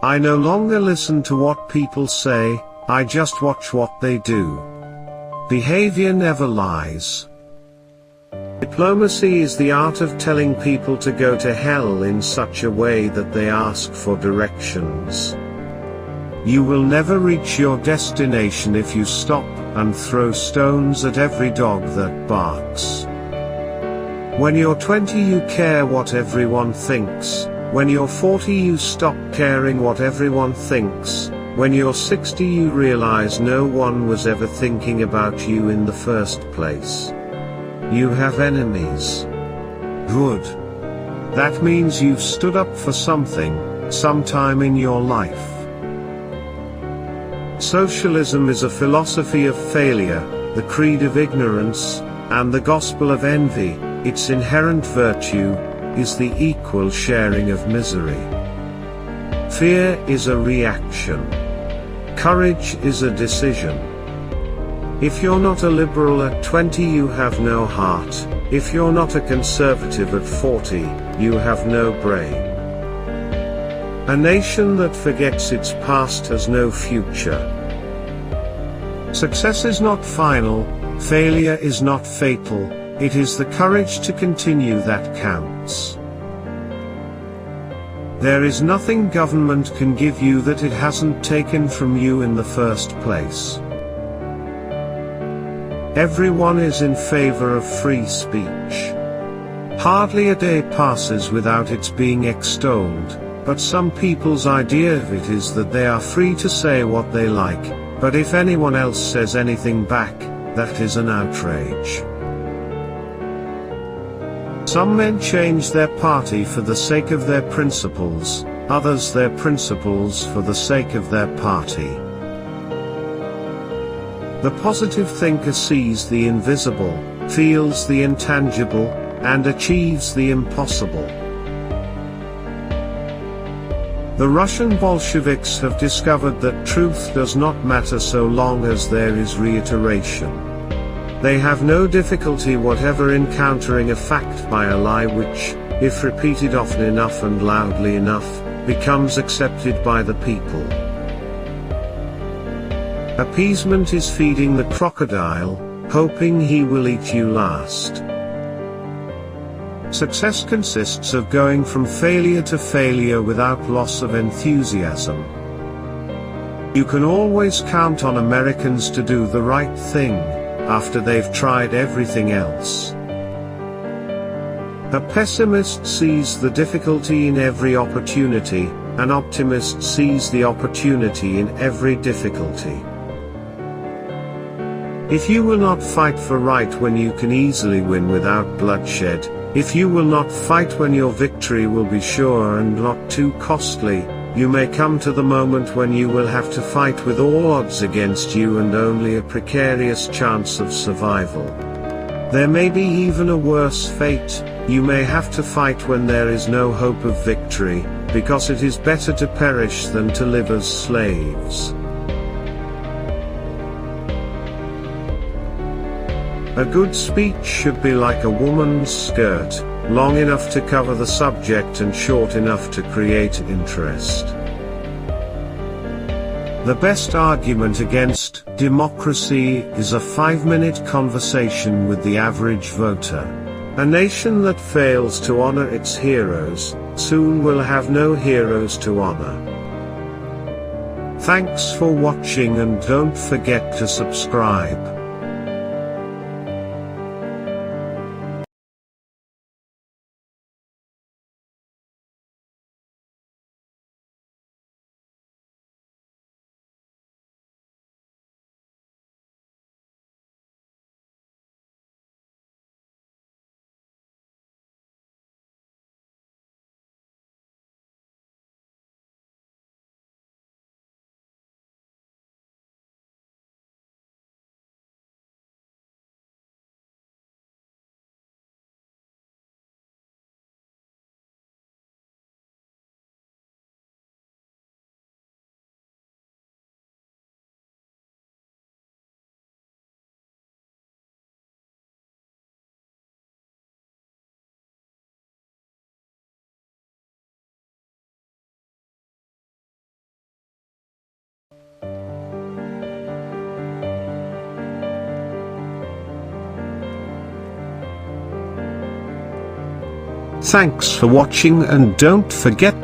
I no longer listen to what people say, I just watch what they do. Behavior never lies. Diplomacy is the art of telling people to go to hell in such a way that they ask for directions. You will never reach your destination if you stop and throw stones at every dog that barks. When you're 20 you care what everyone thinks. When you're 40 you stop caring what everyone thinks. When you're 60 you realize no one was ever thinking about you in the first place. You have enemies. Good. That means you've stood up for something, sometime in your life. Socialism is a philosophy of failure, the creed of ignorance, and the gospel of envy. Its inherent virtue is the equal sharing of misery. Fear is a reaction. Courage is a decision. If you're not a liberal at 20 you have no heart. If you're not a conservative at 40, you have no brain. A nation that forgets its past has no future. Success is not final, failure is not fatal, it is the courage to continue that counts. There is nothing government can give you that it hasn't taken from you in the first place. Everyone is in favor of free speech. Hardly a day passes without its being extolled, but some people's idea of it is that they are free to say what they like, but if anyone else says anything back, that is an outrage. Some men change their party for the sake of their principles, others their principles for the sake of their party. The positive thinker sees the invisible, feels the intangible, and achieves the impossible. The Russian Bolsheviks have discovered that truth does not matter so long as there is reiteration. They have no difficulty whatever encountering a fact by a lie which, if repeated often enough and loudly enough, becomes accepted by the people. Appeasement is feeding the crocodile, hoping he will eat you last. Success consists of going from failure to failure without loss of enthusiasm. You can always count on Americans to do the right thing, after they've tried everything else. A pessimist sees the difficulty in every opportunity, an optimist sees the opportunity in every difficulty. If you will not fight for right when you can easily win without bloodshed, if you will not fight when your victory will be sure and not too costly, you may come to the moment when you will have to fight with all odds against you and only a precarious chance of survival. There may be even a worse fate, you may have to fight when there is no hope of victory, because it is better to perish than to live as slaves. A good speech should be like a woman's skirt, long enough to cover the subject and short enough to create interest. The best argument against democracy is a 5-minute conversation with the average voter. A nation that fails to honor its heroes, soon will have no heroes to honor. Thanks for watching and don't forget to subscribe. Thanks for watching and don't forget